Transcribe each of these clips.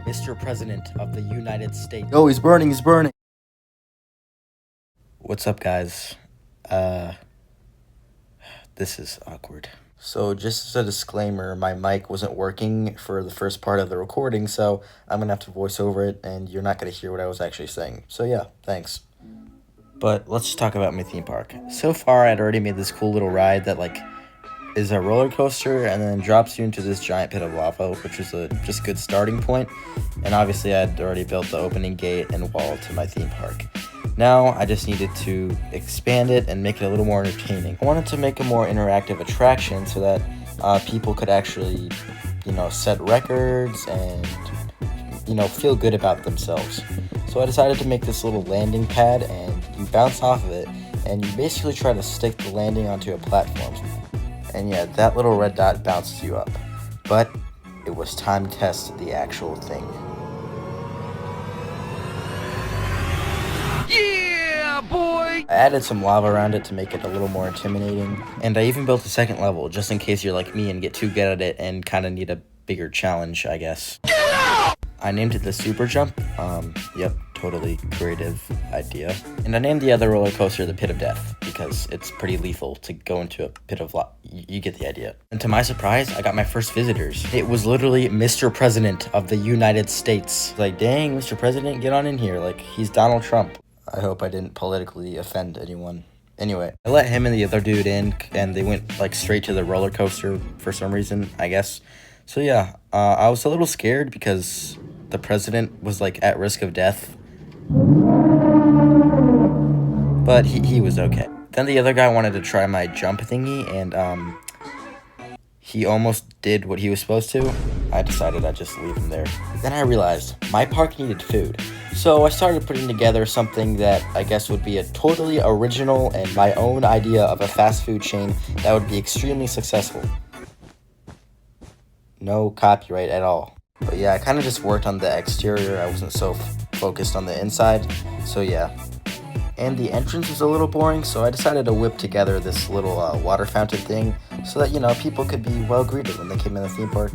Mr. President of the United States. Oh, he's burning, he's burning. What's up, guys? This is awkward. So, just as a disclaimer, my mic wasn't working for the first part of the recording, so I'm gonna have to voice over it, and you're not gonna hear what I was actually saying. So, yeah, thanks. But let's just talk about my theme park. So far, I'd already made this cool little ride that, is a roller coaster and then drops you into this giant pit of lava, which is a just good starting point. And obviously, I'd already built the opening gate and wall to my theme park. Now, I just needed to expand it and make it a little more entertaining. I wanted to make a more interactive attraction so that people could actually, set records and, feel good about themselves. So I decided to make this little landing pad, and you bounce off of it, and you basically try to stick the landing onto a platform. And yeah, that little red dot bounces you up. But it was time to test the actual thing. Yeah, boy! I added some lava around it to make it a little more intimidating. And I even built a second level, just in case you're like me and get too good at it and kind of need a bigger challenge, I guess. I named it the Super Jump. Yep, totally creative idea. And I named the other roller coaster the Pit of Death, because it's pretty lethal to go into a pit of lava. You get the idea. And to my surprise, I got my first visitors. It was literally Mr. President of the United States. Like, dang, Mr. President, get on in here. Like, he's Donald Trump. I hope I didn't politically offend anyone. Anyway, I let him and the other dude in, and they went, straight to the roller coaster for some reason, I guess. So yeah, I was a little scared because the president was, at risk of death. But he was okay. Then the other guy wanted to try my jump thingy, and he almost did what he was supposed to. I decided I'd just leave him there. Then I realized my park needed food. So I started putting together something that I guess would be a totally original and my own idea of a fast food chain that would be extremely successful. No copyright at all. But yeah, I kind of just worked on the exterior. I wasn't so focused on the inside. So yeah. And the entrance was a little boring, so I decided to whip together this little water fountain thing so that, people could be well greeted when they came in the theme park.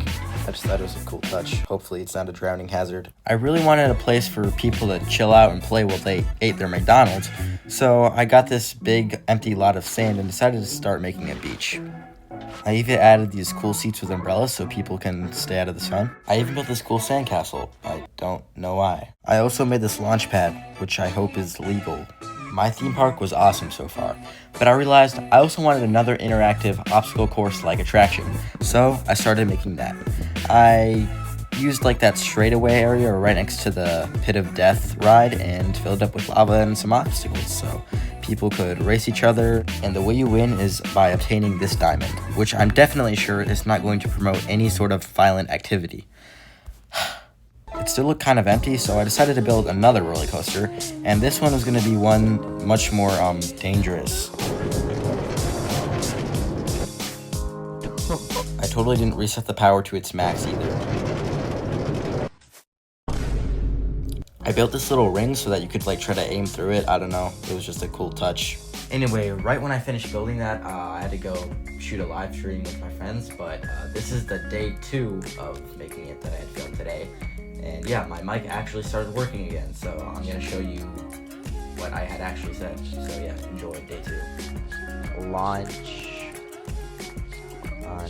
I just thought it was a cool touch. Hopefully it's not a drowning hazard. I really wanted a place for people to chill out and play while they ate their McDonald's, so I got this big empty lot of sand and decided to start making a beach. I even added these cool seats with umbrellas so people can stay out of the sun. I even built this cool sandcastle. I don't know why. I also made this launch pad, which I hope is legal. My theme park was awesome so far, but I realized I also wanted another interactive obstacle course-like attraction, so I started making that. I used that straightaway area right next to the Pit of Death ride and filled it up with lava and some obstacles, so people could race each other, and the way you win is by obtaining this diamond, which I'm definitely sure is not going to promote any sort of violent activity. It still looked kind of empty, so I decided to build another roller coaster, and this one was going to be one much more dangerous. I totally didn't reset the power to its max either. I built this little ring so that you could try to aim through it. I don't know, it was just a cool touch. Anyway, right when I finished building that, I had to go shoot a live stream with my friends, but this is the day 2 of making it that I had filmed today. And yeah, my mic actually started working again, so I'm gonna show you what I had actually said. So yeah, enjoy day 2. Launch on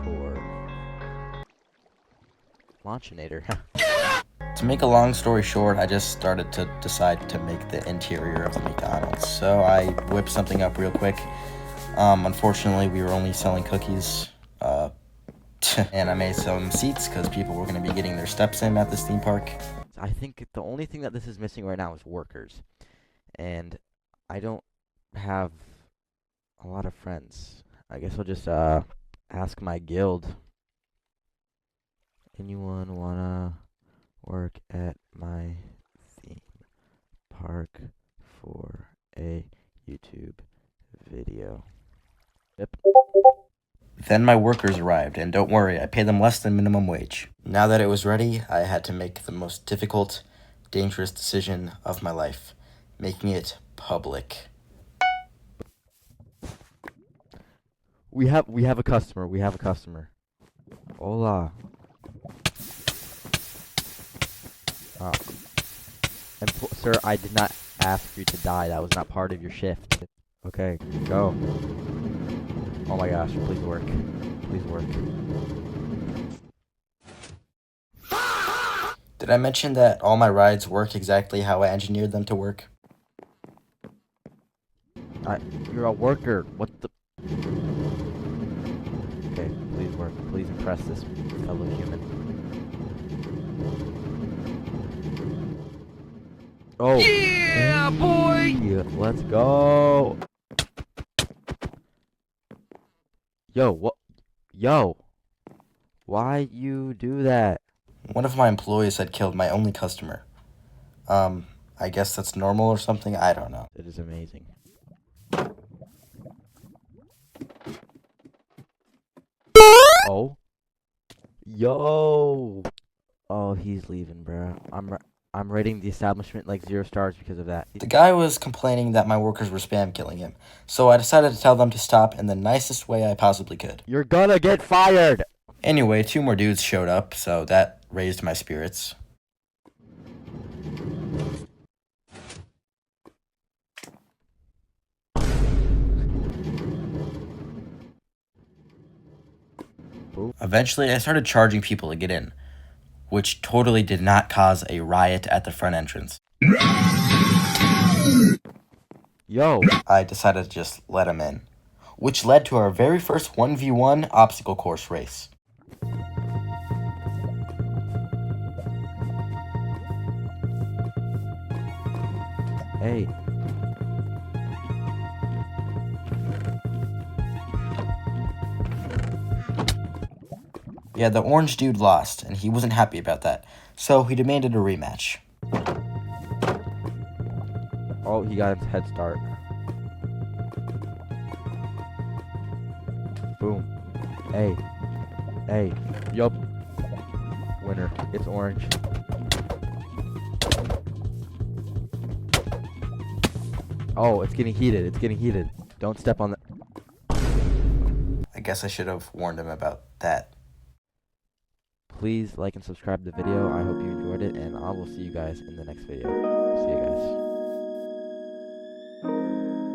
tour. Launchinator. To make a long story short, I just started to decide to make the interior of the McDonald's. So I whipped something up real quick. Unfortunately, we were only selling cookies. And I made some seats because people were going to be getting their steps in at this theme park. I think the only thing that this is missing right now is workers. And I don't have a lot of friends. I guess I'll just ask my guild. Anyone wanna work at my theme park for a YouTube video? Yep. Then my workers arrived, and don't worry, I paid them less than minimum wage. Now that it was ready, I had to make the most difficult, dangerous decision of my life, making it public. We have a customer. Hola. Uh, sir, I did not ask you to die. That was not part of your shift. Okay, go. Oh my gosh, please work. Please work. Did I mention that all my rides work exactly how I engineered them to work? You're a worker. What the? Okay, please work. Please impress this fellow human. Oh. Yeah, boy! Hey, let's go. Yo, what? Yo, why you do that? One of my employees had killed my only customer. I guess that's normal or something? I don't know. It is amazing. Oh. Yo. Oh, he's leaving, bro. I'm rating the establishment like 0 stars because of that. The guy was complaining that my workers were spam killing him, so I decided to tell them to stop in the nicest way I possibly could. You're gonna get fired. Anyway, 2 more dudes showed up, so that raised my spirits. Ooh. Eventually, I started charging people to get in, which totally did not cause a riot at the front entrance. Yo. I decided to just let him in, which led to our very first 1v1 obstacle course race. Hey. Yeah, the orange dude lost, and he wasn't happy about that, so he demanded a rematch. Oh, he got his head start. Boom. Hey. Hey. Yup. Winner. It's orange. Oh, it's getting heated. It's getting heated. Don't step on the... I guess I should have warned him about that. Please like and subscribe to the video. I hope you enjoyed it, and I will see you guys in the next video. See you guys.